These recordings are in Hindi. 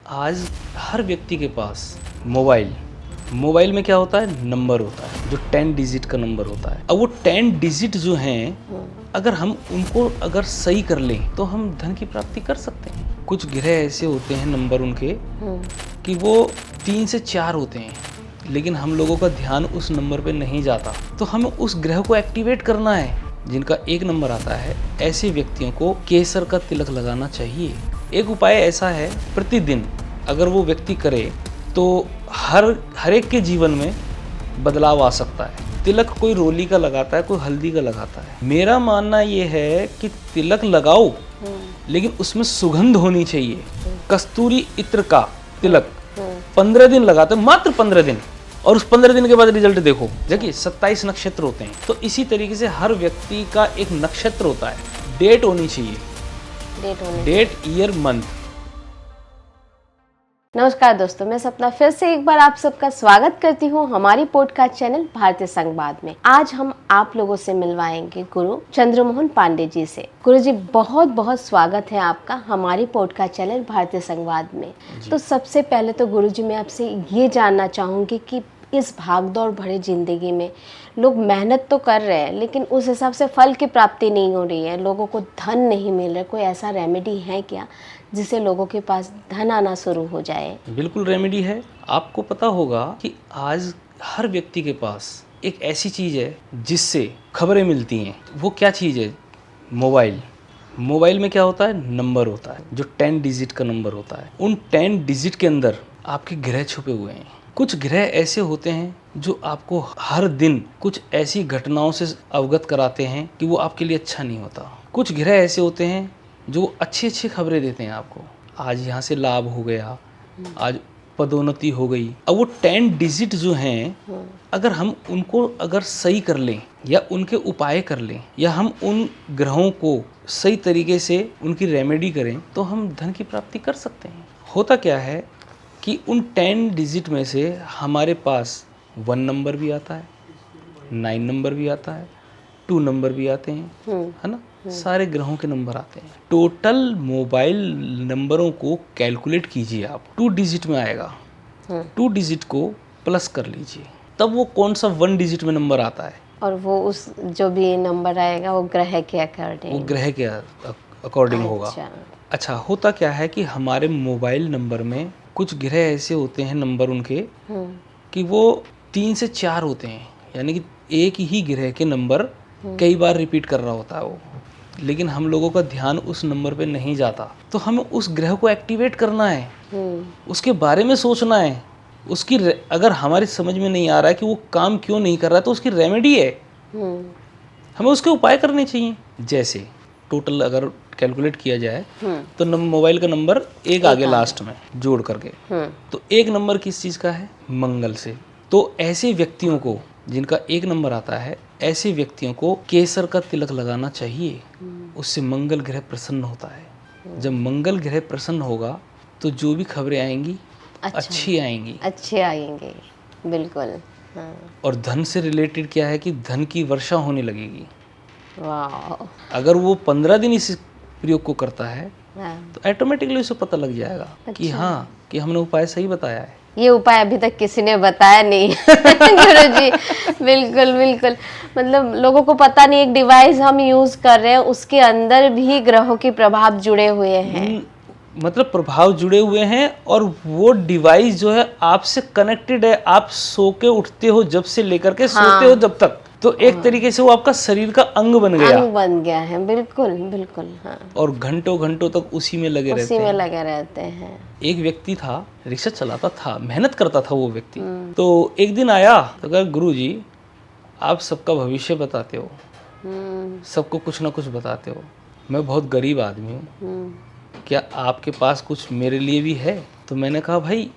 आज हर व्यक्ति के पास मोबाइल में क्या होता है, नंबर होता है जो 10 डिजिट का नंबर होता है। अब वो 10 डिजिट जो हैं, अगर हम उनको अगर सही कर लें तो हम धन की प्राप्ति कर सकते हैं। कुछ ग्रह ऐसे होते हैं नंबर उनके कि वो 3 से 4 होते हैं, लेकिन हम लोगों का ध्यान उस नंबर पे नहीं जाता, तो हमें उस ग्रह को एक्टिवेट करना है। जिनका एक नंबर आता है, ऐसे व्यक्तियों को केसर का तिलक लगाना चाहिए। एक उपाय ऐसा है, प्रतिदिन अगर वो व्यक्ति करे तो हर एक के जीवन में बदलाव आ सकता है। तिलक कोई रोली का लगाता है, कोई हल्दी का लगाता है। मेरा मानना ये है कि तिलक लगाओ, लेकिन उसमें सुगंध होनी चाहिए। कस्तूरी इत्र का तिलक 15 दिन लगाते, मात्र 15 दिन, और उस 15 दिन के बाद रिजल्ट देखो। देखिए 27 नक्षत्र होते हैं, तो इसी तरीके से हर व्यक्ति का एक नक्षत्र होता है, डेट होनी चाहिए, डेट, ईयर, मंथ। नमस्कार दोस्तों, मैं सपना फिर से एक बार आप सबका स्वागत करती हूँ हमारी पॉडकास्ट चैनल भारतीय संवाद में। आज हम आप लोगों से मिलवाएंगे गुरु चंद्रमोहन पांडे जी से। गुरु जी, बहुत बहुत स्वागत है आपका हमारी पॉडकास्ट चैनल भारतीय संवाद में। तो सबसे पहले तो गुरु जी मैं आपसे ये जानना चाहूंगी कि इस भागदौड़ भरे जिंदगी में लोग मेहनत तो कर रहे हैं, लेकिन उस हिसाब से फल की प्राप्ति नहीं हो रही है, लोगों को धन नहीं मिल रहा। कोई ऐसा रेमेडी है क्या जिससे लोगों के पास धन आना शुरू हो जाए? बिल्कुल रेमेडी है। आपको पता होगा कि आज हर व्यक्ति के पास एक ऐसी चीज है जिससे खबरें मिलती हैं। वो क्या चीज है? मोबाइल में क्या होता है, नंबर होता है जो 10 डिजिट का नंबर होता है। उन 10 डिजिट के अंदर आपके ग्रह छुपे हुए हैं। कुछ ग्रह ऐसे होते हैं जो आपको हर दिन कुछ ऐसी घटनाओं से अवगत कराते हैं कि वो आपके लिए अच्छा नहीं होता। कुछ ग्रह ऐसे होते हैं जो अच्छी अच्छी खबरें देते हैं आपको। आज यहाँ से लाभ हो गया, आज पदोन्नति हो गई। अब वो 10 डिजिट जो हैं, अगर हम उनको अगर सही कर लें या उनके उपाय कर लें, या हम उन ग्रहों को सही तरीके से उनकी रेमेडी करें, तो हम धन की प्राप्ति कर सकते हैं। होता क्या है कि उन 10 डिजिट में से हमारे पास 1 नंबर भी आता है, 9 नंबर भी आता है, 2 नंबर भी आते हैं, है ना। सारे ग्रहों के नंबर आते हैं। टोटल मोबाइल नंबरों को कैलकुलेट कीजिए आप, 2 डिजिट में आएगा। 2 डिजिट को प्लस कर लीजिए, तब वो कौन सा 1 डिजिट में नंबर आता है। और वो उस जो भी नंबर आएगा वो ग्रह के अकॉर्डिंग, वो ग्रह के अकॉर्डिंग होगा। अच्छा, होता क्या है कि हमारे मोबाइल नंबर में कुछ ग्रह ऐसे होते हैं, नंबर उनके कि वो 3 से 4 होते हैं, यानी कि एक ही ग्रह के नंबर कई बार रिपीट कर रहा होता है वो, लेकिन हम लोगों का ध्यान उस नंबर पे नहीं जाता। तो हमें उस ग्रह को एक्टिवेट करना है, उसके बारे में सोचना है। उसकी अगर हमारी समझ में नहीं आ रहा है कि वो काम क्यों नहीं कर रहा है, तो उसकी रेमेडी है, हमें उसके उपाय करने चाहिए। जैसे टोटल अगर कैलकुलेट किया जाए तो मोबाइल का नंबर एक आगे लास्ट में जोड़ करके, तो एक नंबर किस चीज़ का है, मंगल से। तो ऐसे व्यक्तियों को जिनका एक नंबर आता है, ऐसे व्यक्तियों को केसर का तिलक लगाना चाहिए। उससे मंगल ग्रह प्रसन्न होता है। जब मंगल ग्रह प्रसन्न होगा तो जो भी खबरें आएंगी अच्छी आएंगी। बिल्कुल। हाँ। और धन से रिलेटेड क्या है कि धन की वर्षा होने लगेगी। वाह। अगर वो 15 दिन इस प्रयोग को करता है तो ऑटोमेटिकली उसे पता लग जाएगा कि हाँ, कि हमने उपाय सही बताया है। ये उपाय अभी तक किसी ने बताया नहीं गुरु जी। बिल्कुल बिल्कुल, मतलब लोगों को पता नहीं, एक डिवाइस हम यूज कर रहे हैं, उसके अंदर भी ग्रहों के प्रभाव जुड़े हुए हैं। मतलब प्रभाव जुड़े हुए हैं, और वो डिवाइस जो है आपसे कनेक्टेड है। आप सो के उठते हो जब से लेकर के सोते हो जब तक, तो एक तरीके से वो आपका शरीर का अंग बन गया है। बिल्कुल बिल्कुल। हाँ। और घंटों घंटों तक उसी में लगे रहते हैं। एक व्यक्ति था, रिक्शा चलाता था, मेहनत करता था वो व्यक्ति। तो एक दिन आया तो कहा, गुरु जी आप सबका भविष्य बताते हो, सबको कुछ ना कुछ बताते हो, मैं बहुत गरीब आदमी हूँ, क्या आपके पास कुछ मेरे लिए भी है? तो मैंने कहा, भाई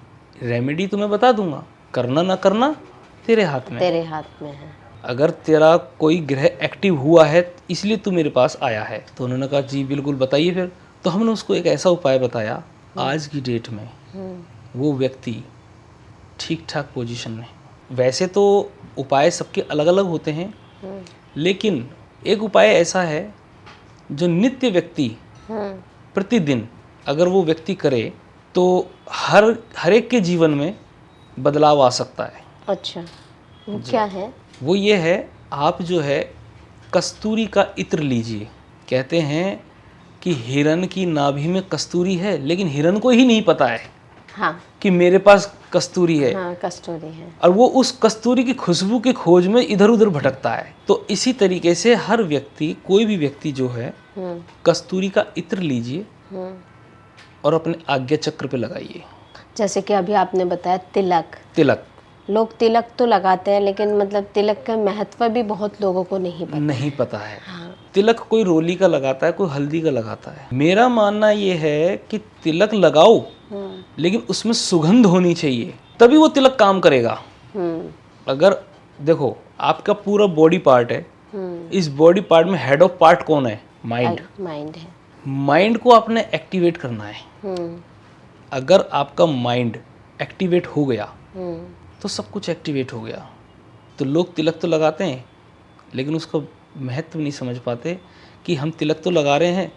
रेमेडी तो मैं बता दूंगा, करना ना करना तेरे हाथ में है। अगर तेरा कोई ग्रह एक्टिव हुआ है इसलिए तू मेरे पास आया है। तो उन्होंने कहा, जी बिल्कुल बताइए फिर। तो हमने उसको एक ऐसा उपाय बताया। आज की डेट में वो व्यक्ति ठीक ठाक पोजीशन में। वैसे तो उपाय सबके अलग अलग होते हैं, लेकिन एक उपाय ऐसा है जो नित्य व्यक्ति प्रतिदिन अगर वो व्यक्ति करे तो हर एक के जीवन में बदलाव आ सकता है। अच्छा, वो क्या है? वो ये है, आप जो है कस्तूरी का इत्र लीजिए। कहते हैं कि हिरन की नाभि में कस्तूरी है, लेकिन हिरन को ही नहीं पता है हाँ कि मेरे पास कस्तूरी है। हाँ, कस्तूरी है। और वो उस कस्तूरी की खुशबू की खोज में इधर उधर भटकता है। तो इसी तरीके से हर व्यक्ति, कोई भी व्यक्ति जो है, कस्तूरी का इत्र लीजिए और अपने आज्ञा चक्र पे लगाइए। जैसे कि अभी आपने बताया तिलक। तिलक, लोग तिलक तो लगाते हैं, लेकिन मतलब तिलक का महत्व भी बहुत लोगों को नहीं पता है। हाँ। तिलक कोई रोली का लगाता है, कोई हल्दी का लगाता है। मेरा मानना ये है कि तिलक लगाओ, लेकिन उसमें सुगंध होनी चाहिए, तभी वो तिलक काम करेगा। अगर देखो, आपका पूरा बॉडी पार्ट है, इस बॉडी पार्ट में हेड ऑफ पार्ट कौन है? माइंड है। माइंड को आपने एक्टिवेट करना है। अगर आपका माइंड एक्टिवेट हो गया तो सब कुछ एक्टिवेट हो गया। तो लोग तिलक तो लगाते हैं, लेकिन उसका महत्व नहीं समझ पाते कि हम तिलक तो लगा रहे हैं,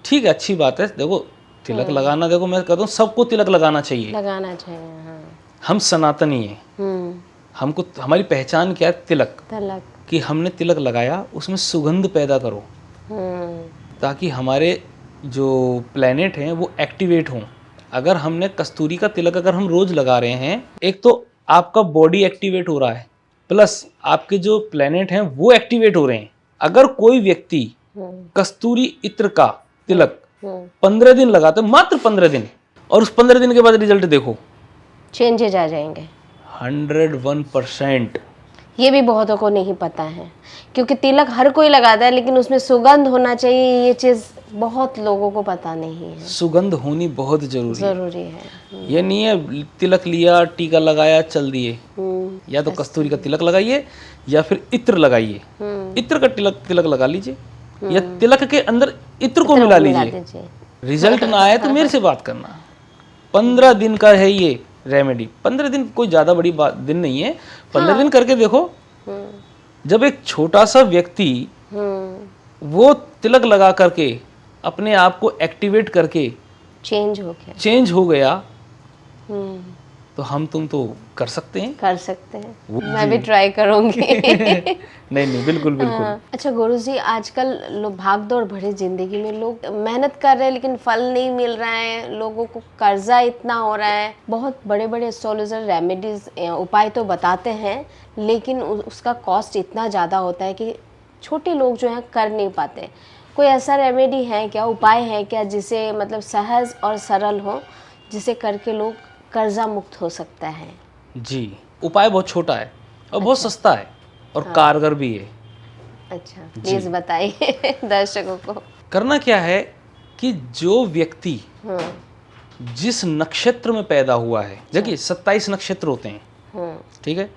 ठीक है, अच्छी बात है। देखो, तिलक लगाना, देखो मैं कहता हूँ सबको तिलक लगाना चाहिए। हाँ। हम सनातनी हैं, हमको, हमारी पहचान क्या है? तिलक। कि हमने तिलक लगाया, उसमें सुगंध पैदा करो, ताकि हमारे जो प्लेनेट हैं वो एक्टिवेट हों। अगर हमने कस्तूरी का तिलक अगर हम रोज लगा रहे हैं, एक तो आपका बॉडी एक्टिवेट हो रहा है, प्लस आपके जो प्लेनेट हैं वो एक्टिवेट हो रहे हैं। अगर कोई व्यक्ति कस्तूरी इत्र का तिलक 15 दिन लगाते, मात्र 15 दिन, और उस 15 दिन के बाद रिजल्ट देखो, चेंजेज आ जाएंगे 101%। ये भी बहुतों को नहीं पता है, क्योंकि तिलक हर कोई लगाता है, लेकिन उसमें सुगंध होना चाहिए, ये चीज़ बहुत लोगों को पता नहीं है। सुगंध होनी बहुत जरूरी है। ये नहीं है तिलक लिया, टीका लगाया, चल दिए। या तो कस्तूरी का तिलक लगाइए, या फिर इत्र लगाइए। इत्र का तिलक लगा लीजिए, या तिलक के अंदर इत्र को मिला लीजिए। रिजल्ट ना आए तो मेरे से बात करना। 15 दिन का है ये रेमेडी। 15 दिन कोई ज़्यादा बड़ी दिन नहीं है। 15 दिन करके देखो, जब एक छोटा सा व्यक्ति वो तिलक लगा करके अपने आप को एक्टिवेट करके चेंज हो गया, तो हम तुम तो कर सकते हैं। मैं भी ट्राई करूंगी। नहीं, बिल्कुल। अच्छा गुरुजी, आजकल लोग भाग दौड़ भरी जिंदगी में लोग मेहनत कर रहे हैं, लेकिन फल नहीं मिल रहा है, लोगों को कर्जा इतना हो रहा है। बहुत बड़े बड़े एस्ट्रोलॉजर रेमेडीज, उपाय तो बताते हैं, लेकिन उसका कॉस्ट इतना ज़्यादा होता है कि छोटे लोग जो हैं कर नहीं पाते। कोई ऐसा रेमेडी है क्या, उपाय है क्या, जिसे मतलब सहज और सरल हो, जिसे करके लोग कर्जा मुक्त हो सकता है? जी, उपाय बहुत छोटा है और बहुत सस्ता है और कारगर भी है। अच्छा, प्लीज बताइए दर्शकों को। करना क्या है कि जो व्यक्ति जिस नक्षत्र में पैदा हुआ है, देखिए 27 नक्षत्र होते हैं, ठीक है,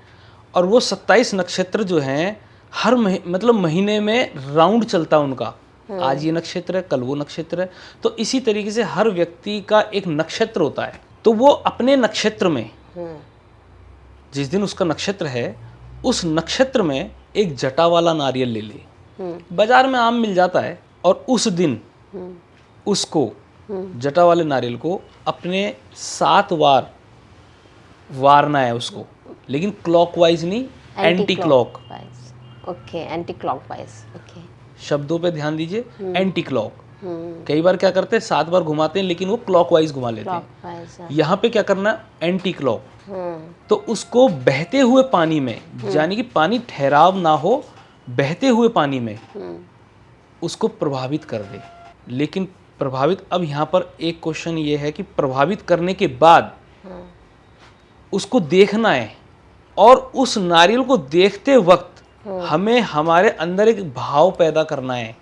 और वो 27 नक्षत्र जो हैं हर मतलब महीने में राउंड चलता उनका। आज ये नक्षत्र है, कल वो नक्षत्र है। तो इसी तरीके से हर व्यक्ति का एक नक्षत्र होता है। तो वो अपने नक्षत्र में, जिस दिन उसका नक्षत्र है, उस नक्षत्र में एक जटा वाला नारियल ले ले। बाजार में आम मिल जाता है, और उस दिन उसको, जटा वाले नारियल को अपने 7 बार वारना है उसको, लेकिन क्लॉकवाइज नहीं, anti clock. Okay, anti clockwise. Okay, शब्दों पे ध्यान दीजिए, एंटी क्लॉक। कई बार क्या करते हैं, 7 बार घुमाते हैं, लेकिन वो क्लॉकवाइज घुमा लेते हैं। यहाँ पे क्या करना है, एंटी क्लॉक। तो उसको बहते हुए पानी में, यानी कि पानी ठहराव ना हो, बहते हुए पानी में उसको प्रभावित कर दे। लेकिन प्रभावित, अब यहाँ पर एक क्वेश्चन ये है कि प्रभावित करने के बाद उसको देखना है, और उस नारियल को देखते वक्त हमें हमारे अंदर एक भाव पैदा करना है।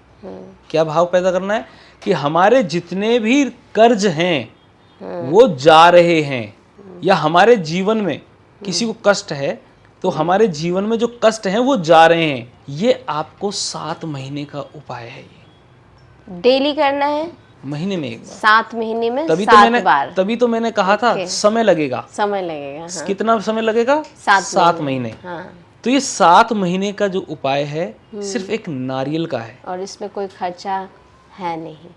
क्या भाव पैदा करना है? कि हमारे जितने भी कर्ज हैं वो जा रहे हैं, या हमारे जीवन में किसी को कष्ट है तो हमारे जीवन में जो कष्ट हैं वो जा रहे हैं। ये आपको 7 महीने का उपाय है। ये डेली करना है, महीने में एक बार, 7 महीने में 7 बार। तभी तो मैंने कहा था समय लगेगा। हाँ। कितना समय लगेगा? 7 महीने। हाँ। तो ये 7 महीने का जो उपाय है सिर्फ एक नारियल का है, और इसमें कोई खर्चा है नहीं।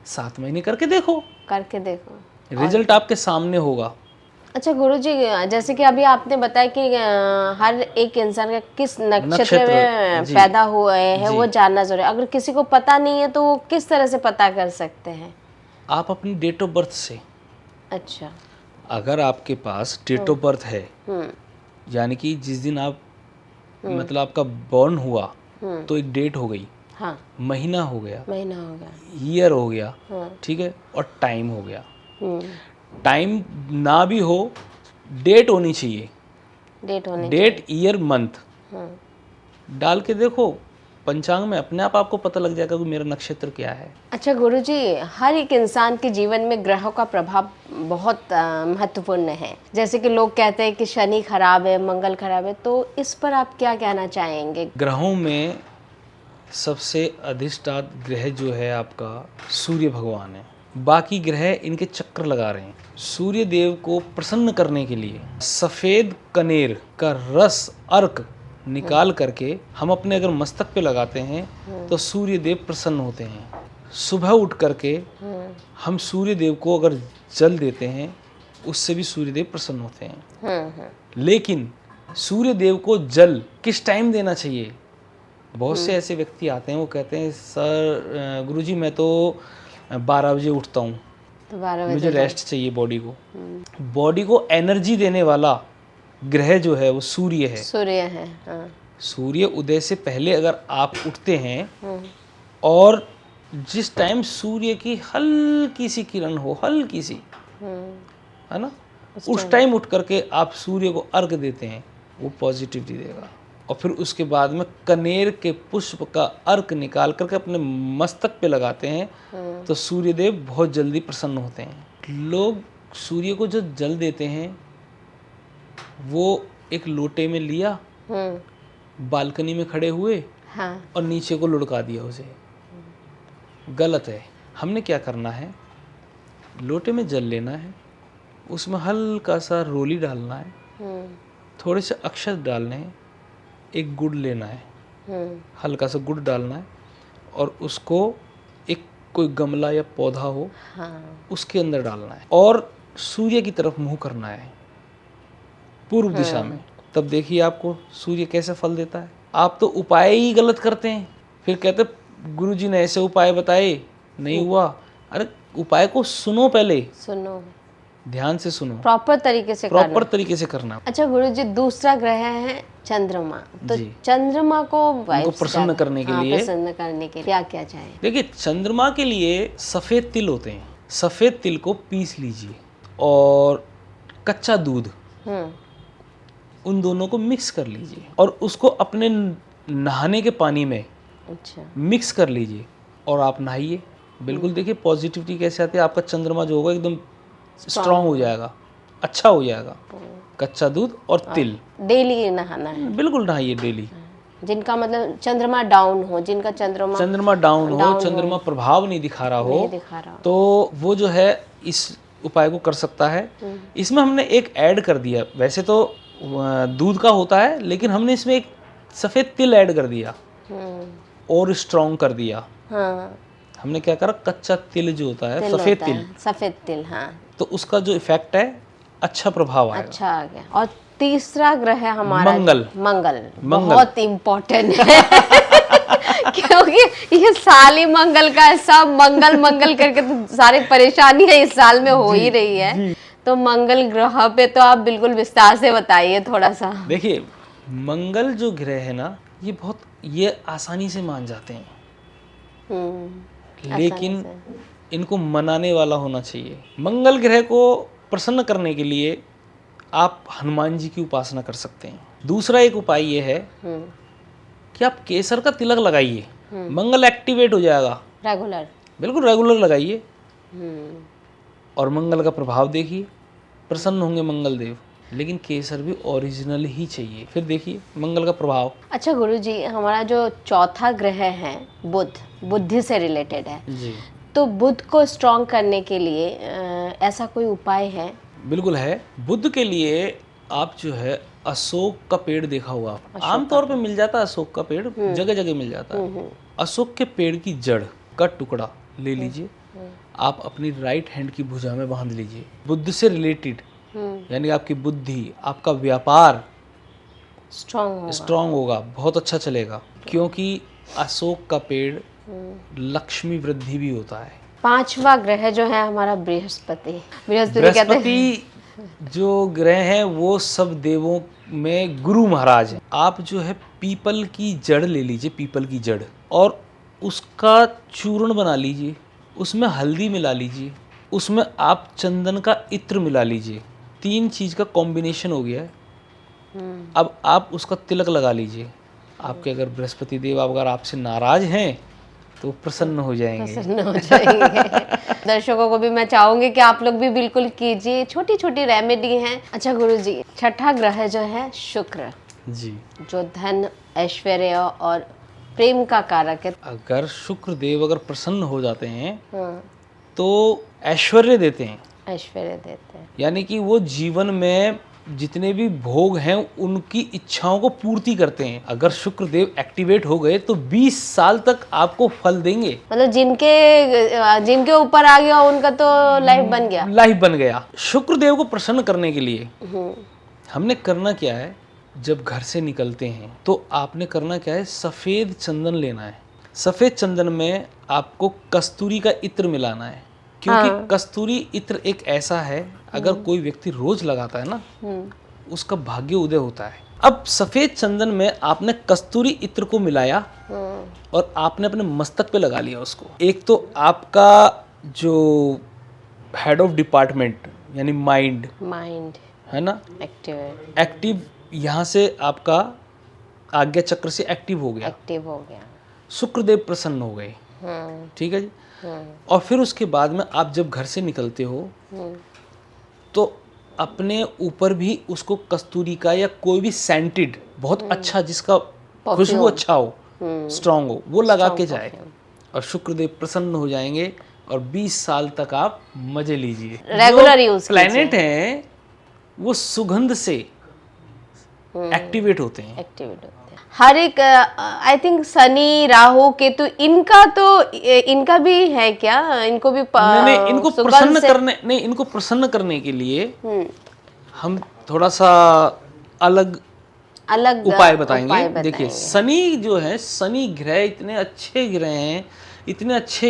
7 महीने करके देखो। रिजल्ट आपके सामने होगा। अच्छा गुरुजी, जैसे कि अभी आपने बताया कि हर एक इंसान का किस नक्षत्र में जी। पैदा हुए हैं जी। वो जानना जरूरी है। अगर किसी को पता नहीं है तो वो किस तरह से पता कर सकते हैं? आप अपनी डेट ऑफ बर्थ से, अच्छा। अगर आपके पास डेट ऑफ बर्थ है, हम्म। यानी कि जिस दिन आप मतलब आपका बॉर्न हुआ, तो एक डेट हो गई, हाँ, महीना हो गया, महीना हो गया। ईयर हो गया, हाँ। ठीक है, और टाइम हो गया। हम्म। टाइम ना भी हो, डेट होनी चाहिए। डेट होने डेट, ईयर, मंथ हम्म। डाल के देखो पंचांग में, अपने आप आपको पता लग जाएगा कि मेरा नक्षत्र क्या है। अच्छा गुरुजी, हर एक इंसान के जीवन में ग्रहों का प्रभाव बहुत महत्वपूर्ण है। जैसे कि लोग कहते हैं कि शनि खराब है, मंगल खराब है, तो इस पर आप क्या कहना चाहेंगे? ग्रहों में सबसे अधिष्ठात ग्रह जो है आपका सूर्य भगवान है। बाकी ग्रह इनके चक्कर लगा रहे हैं। सूर्य देव को प्रसन्न करने के लिए सफ़ेद कनेर का रस, अर्क निकाल करके हम अपने अगर मस्तक पे लगाते हैं तो सूर्य देव प्रसन्न होते हैं। सुबह उठ करके हम सूर्य देव को अगर जल देते हैं, उससे भी सूर्य देव प्रसन्न होते हैं। लेकिन सूर्य देव को जल किस टाइम देना चाहिए? बहुत से ऐसे व्यक्ति आते हैं, वो कहते हैं सर गुरुजी मैं तो 12 बजे उठता हूँ, तो 12 मुझे रेस्ट चाहिए बॉडी को। बॉडी को एनर्जी देने वाला ग्रह जो है वो सूर्य है। सूर्य है, हाँ। सूर्य उदय से पहले अगर आप उठते हैं और जिस टाइम सूर्य की हल्की सी किरण हो, हल्की सी, है ना, उस टाइम उठ करके आप सूर्य को अर्घ देते हैं, वो पॉजिटिविटी देगा। और फिर उसके बाद में कनेर के पुष्प का अर्क निकाल करके अपने मस्तक पे लगाते हैं तो सूर्यदेव बहुत जल्दी प्रसन्न होते हैं। लोग सूर्य को जो जल देते हैं वो एक लोटे में लिया, बालकनी में खड़े हुए, हाँ। और नीचे को लुढ़का दिया उसे। गलत है। हमने क्या करना है, लोटे में जल लेना है, उसमें हल्का सा रोली डालना है, थोड़े से अक्षत डालने हैं, एक गुड़ लेना है, हल्का सा गुड़ डालना है, और उसको एक कोई गमला या पौधा हो, हाँ। उसके अंदर डालना है और सूर्य की तरफ मुंह करना है, पूर्व दिशा में। तब देखिए आपको सूर्य कैसे फल देता है। आप तो उपाय ही गलत करते हैं, फिर कहते गुरुजी ने ऐसे उपाय बताए, नहीं हुआ। अरे उपाय को सुनो, पहले सुनो, ध्यान से सुनो, प्रॉपर तरीके से प्रॉपर तरीके से करना। अच्छा गुरुजी, दूसरा ग्रह है चंद्रमा। तो जी। चंद्रमा को प्रसन्न करने के लिए, प्रसन्न करने के लिए क्या क्या चाहिए? देखिए चंद्रमा के लिए सफ़ेद तिल होते हैं। सफ़ेद तिल को पीस लीजिए और कच्चा दूध, उन दोनों को मिक्स कर लीजिए और उसको अपने नहाने के पानी में अच्छा मिक्स कर लीजिए और आप नहाइए। बिल्कुल देखिए पॉजिटिविटी कैसे आती है। आपका चंद्रमा जो होगा एकदम स्ट्रांग हो जाएगा, अच्छा हो जाएगा। कच्चा दूध और तिल, डेली नहाना है। बिल्कुल नहाइए डेली। जिनका मतलब चंद्रमा डाउन हो, जिनका चंद्रमा डाउन हो, चंद्रमा प्रभाव नहीं दिखा रहा हो, तो वो जो है इस उपाय को कर सकता है। इसमें हमने एक ऐड कर दिया, वैसे तो दूध का होता है, लेकिन हमने इसमें एक सफ़ेद तिल ऐड कर दिया और स्ट्रॉन्ग कर दिया। हाँ। हमने क्या करा, कच्चा तिल जो होता है, सफ़ेद तिल, हाँ, तो उसका जो इफेक्ट है अच्छा प्रभाव आएगा। अच्छा आ गया। और तीसरा ग्रह है हमारा मंगल। बहुत इम्पोर्टेंट है क्योंकि ये साल ही मंगल का है, सब मंगल मंगल करके तो सारी परेशानी है इस साल में हो ही रही है। तो मंगल ग्रह पे तो आप बिल्कुल विस्तार से बताइए थोड़ा सा। देखिए मंगल जो ग्रह है ना, ये आसानी से मान जाते हैं, लेकिन इनको मनाने वाला होना चाहिए। मंगल ग्रह को प्रसन्न करने के लिए आप हनुमान जी की उपासना कर सकते हैं। दूसरा एक उपाय ये है कि आप केसर का तिलक लगाइए, मंगल एक्टिवेट हो जाएगा। रेगुलर, बिल्कुल रेगुलर लगाइए और मंगल का प्रभाव देखिए, प्रसन्न होंगे मंगल देव। लेकिन केसर भी ओरिजिनल ही चाहिए, फिर देखिए मंगल का प्रभाव। अच्छा गुरुजी, हमारा जो चौथा ग्रह है बुध, बुद्धि से रिलेटेड है जी। तो बुध को स्ट्रॉन्ग करने के लिए ऐसा कोई उपाय है? बिल्कुल है। बुध के लिए आप जो है अशोक का पेड़ देखा होगा, आमतौर पे मिल जाता है अशोक का पेड़, जगह जगह मिल जाता है। अशोक के पेड़ की जड़ का टुकड़ा ले लीजिए, आप अपनी राइट हैंड की भुजा में बांध लीजिए। बुद्ध से रिलेटेड यानी आपकी बुद्धि, आपका व्यापार स्ट्रांग होगा, बहुत अच्छा चलेगा, क्योंकि अशोक का पेड़ लक्ष्मी वृद्धि भी होता है। 5वां ग्रह जो है हमारा बृहस्पति कहते हैं। बृहस्पति जो ग्रह है वो सब देवों में गुरु महाराज है। आप जो है पीपल की जड़ ले लीजिए, पीपल की जड़, और उसका चूर्ण बना लीजिए, उसमें हल्दी मिला लीजिए, उसमें आप चंदन का इत्र मिला लीजिए। 3 चीज का कॉम्बिनेशन हो गया है। अब आप उसका तिलक लगा लीजिए। आपके अगर बृहस्पति देव अगर आपसे नाराज हैं तो प्रसन्न हो जाएंगे। दर्शकों को भी मैं चाहूंगी कि आप लोग भी बिल्कुल कीजिए, छोटी छोटी रेमेडी हैं। अच्छा गुरुजी, 6ठा ग्रह जो है शुक्र जी, जो धन, ऐश्वर्य और प्रेम का कारक है। अगर शुक्र देव अगर प्रसन्न हो जाते हैं तो ऐश्वर्य देते हैं। ऐश्वर्य देते हैं यानी कि वो जीवन में जितने भी भोग हैं उनकी इच्छाओं को पूर्ति करते हैं। अगर शुक्र देव एक्टिवेट हो गए तो 20 साल तक आपको फल देंगे। मतलब जिनके ऊपर आ गया उनका तो लाइफ बन गया। शुक्र देव को प्रसन्न करने के लिए हमने करना क्या है, जब घर से निकलते हैं तो आपने करना क्या है, सफेद चंदन लेना है। सफेद चंदन में आपको कस्तूरी का इत्र मिलाना है, क्योंकि कस्तूरी इत्र एक ऐसा है अगर कोई व्यक्ति रोज लगाता है ना उसका भाग्य उदय होता है। अब सफेद चंदन में आपने कस्तूरी इत्र को मिलाया और आपने अपने मस्तक पे लगा लिया उसको। एक तो आपका जो हेड ऑफ डिपार्टमेंट यानी माइंड है ना एक्टिव, यहाँ से आपका आज्ञा चक्र से एक्टिव हो गया। शुक्रदेव प्रसन्न हो गए। ठीक है जी। और फिर उसके बाद में आप जब घर से निकलते हो तो अपने ऊपर भी उसको कस्तूरी का या कोई भी सेंटेड बहुत अच्छा जिसका खुशबू अच्छा हो, स्ट्रांग हो, वो लगा के जाए और शुक्रदेव प्रसन्न हो जाएंगे और 20 साल तक आप मजे लीजिए। रेगुलर यूज प्लैनेट है वो सुगंध से एक्टिवेट होते हैं। हर एक आई थिंक शनि, राहु, केतु, इनका भी है क्या? इनको भी इनको प्रसन्न करने के लिए हम थोड़ा सा अलग उपाय बताएंगे। देखिए शनि जो है, शनि ग्रह इतने अच्छे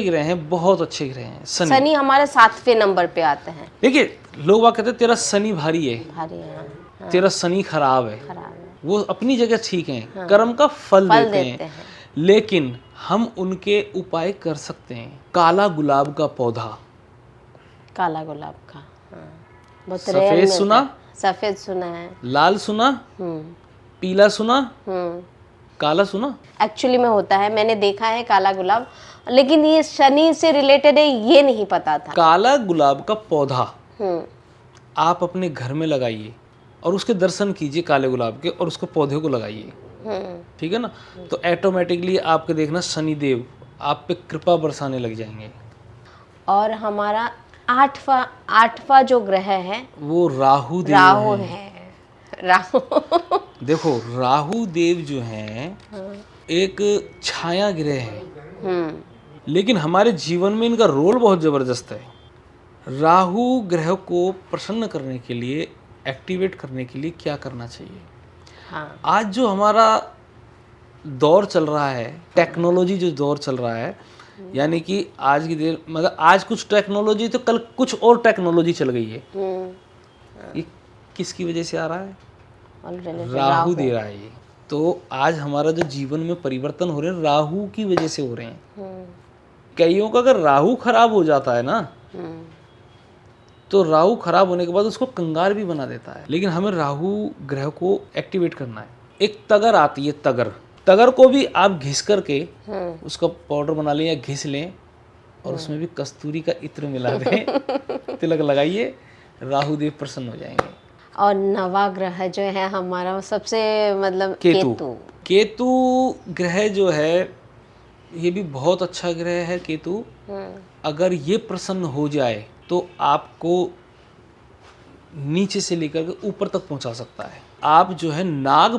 ग्रह हैं, बहुत अच्छे ग्रह हैं। शनि हमारे 7वें नंबर पे आते हैं। देखिए लोग बात कहते हैं तेरा शनि भारी है, तेरा शनि खराब है। वो अपनी जगह ठीक हैं, कर्म का फल देते हैं, लेकिन हम उनके उपाय कर सकते हैं। काला गुलाब का पौधा, काला गुलाब का, सफेद सुना है, लाल सुना, पीला सुना, काला सुना। एक्चुअली में होता है, मैंने देखा है काला गुलाब, लेकिन ये शनि से रिलेटेड है ये नहीं पता था। काला गुलाब का पौधा आप अपने घर में लगाइए और उसके दर्शन कीजिए काले गुलाब के, और उसको पौधे को लगाइए। ठीक है ना, तो ऑटोमेटिकली आपके देखना शनिदेव आप पे कृपा बरसाने लग जाएंगे। और हमारा 8वां जो ग्रह है वो राहु है। देखो राहु देव जो हैं एक छाया ग्रह है, लेकिन हमारे जीवन में इनका रोल बहुत जबरदस्त है। राहु ग्रह को प्रसन्न करने के लिए, एक्टिवेट करने के लिए क्या करना चाहिए? आज जो हमारा दौर चल रहा है, टेक्नोलॉजी जो दौर चल रहा है, यानी कि आज की देर मतलब आज कुछ टेक्नोलॉजी तो कल कुछ और टेक्नोलॉजी चल गई है। ये किसकी वजह से आ रहा है? राहु दे रहा है ये। तो आज हमारा जो जीवन में परिवर्तन हो रहे हैं राहु की वजह से हो रहे हैं। कईयों का अगर राहु खराब हो जाता है ना तो राहु खराब होने के बाद उसको कंगाल भी बना देता है। लेकिन हमें राहु ग्रह को एक्टिवेट करना है। एक तगर आती है, तगर को भी आप घिस करके उसका पाउडर बना लें या घिस लें और उसमें भी कस्तूरी का इत्र मिला दें, तिलक लगाइए, राहु देव प्रसन्न हो जाएंगे। और 9वां ग्रह जो है हमारा सबसे मतलब केतु ग्रह जो है ये भी बहुत अच्छा ग्रह है। केतु अगर ये प्रसन्न हो जाए तो आपको नीचे से लेकर के ऊपर तक पहुंचा सकता है। आप जो है नाग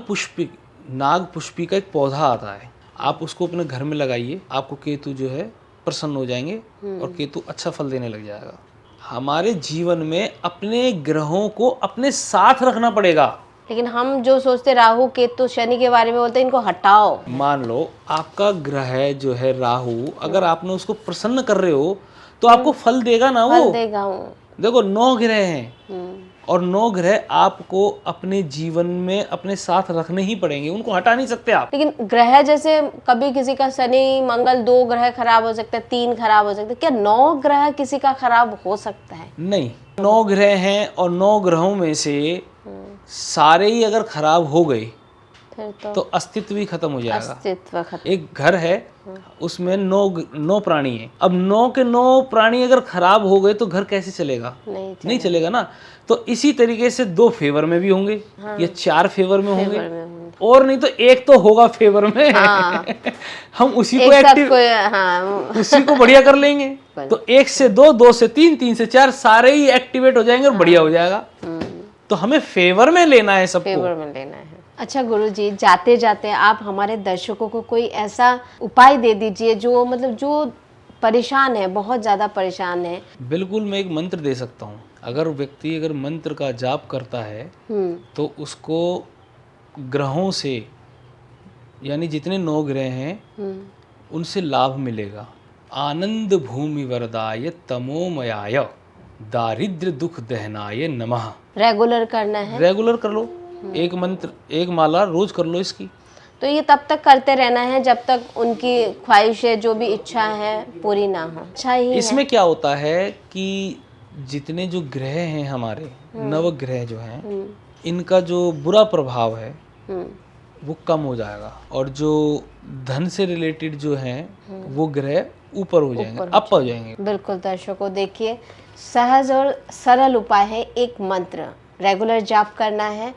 पुष्पी का एक पौधा आता है, आप उसको अपने घर में लगाइए, आपको केतु जो है प्रसन्न हो जाएंगे और केतु अच्छा फल देने लग जाएगा। हमारे जीवन में अपने ग्रहों को अपने साथ रखना पड़ेगा। लेकिन हम जो सोचते राहु केतु शनि के बारे में बोलते हैं इनको हटाओ। मान लो आपका ग्रह जो है राहु, अगर आपने उसको प्रसन्न कर रहे हो तो आपको फल देगा ना। फल वो देगा वो। देखो 9 ग्रह हैं और 9 ग्रह आपको अपने जीवन में अपने साथ रखने ही पड़ेंगे, उनको हटा नहीं सकते आप। लेकिन ग्रह जैसे कभी किसी का शनि मंगल 2 ग्रह खराब हो सकता है, 3 खराब हो सकता है, क्या 9 ग्रह किसी का खराब हो सकता है? नहीं, 9 ग्रह हैं और 9 ग्रहों में से सारे ही अगर खराब हो गए फिर तो अस्तित्व ही खत्म हो जाएगा। अस्तित्व खत्म। एक घर है उसमें 9 प्राणी है, अब 9 के 9 प्राणी अगर खराब हो गए तो घर कैसे चलेगा? नहीं चलेगा ना। तो इसी तरीके से 2 फेवर में भी होंगे या 4 फेवर में होंगे और नहीं तो एक तो होगा फेवर में। हम उसी को एक्टिव, उसी को बढ़िया कर लेंगे। तो 1 से 2, 2 से 3, 3 से 4 सारे ही एक्टिवेट हो जाएंगे और बढ़िया हो जाएगा। तो हमें फेवर में लेना है सबको। फेवर में लेना है। अच्छा गुरुजी, जाते जाते आप हमारे दर्शकों को कोई ऐसा उपाय दे दीजिए जो मतलब जो परेशान है, बहुत ज़्यादा परेशान है। बिल्कुल, मैं एक मंत्र दे सकता हूँ। अगर व्यक्ति अगर मंत्र का जाप करता है तो उसको ग्रहों से, यानी जितने 9 ग्रह हैं उनसे लाभ मिलेगा। आनंद भूमि वरदाय तमोमयाय दारिद्र दुख दहनाय नमः। रेगुलर करना है? रेगुलर कर लो, एक मंत्र, एक माला रोज कर लो इसकी। तो ये तब तक करते रहना है जब तक उनकी ख्वाहिशें, जो भी इच्छा है, पूरी ना हो। अच्छा ही इसमें क्या होता है कि जितने जो ग्रह हैं हमारे, नवग्रह जो हैं, इनका जो बुरा प्रभाव है वो कम हो जाएगा और जो धन से रिलेटेड जो हैं वो ग्रह ऊपर हो जाएंगे, अप हो जाएंगे। बिल्कुल दर्शकों, देखिए सहज और सरल उपाय है। एक मंत्र रेगुलर जाप करना है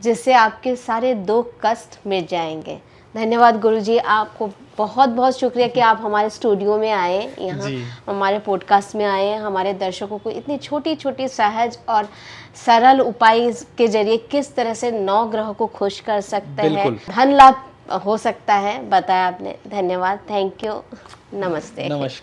जिससे आपके सारे दुख कष्ट मिट जाएंगे। धन्यवाद गुरुजी, आपको बहुत बहुत शुक्रिया कि आप हमारे स्टूडियो में आए, यहाँ हमारे पॉडकास्ट में आए, हमारे दर्शकों को इतनी छोटी छोटी सहज और सरल उपाय के जरिए किस तरह से 9 ग्रहों को खुश कर सकते हैं, धन लाभ हो सकता है, बताया आपने। धन्यवाद, थैंक यू, नमस्ते। नमस्कार।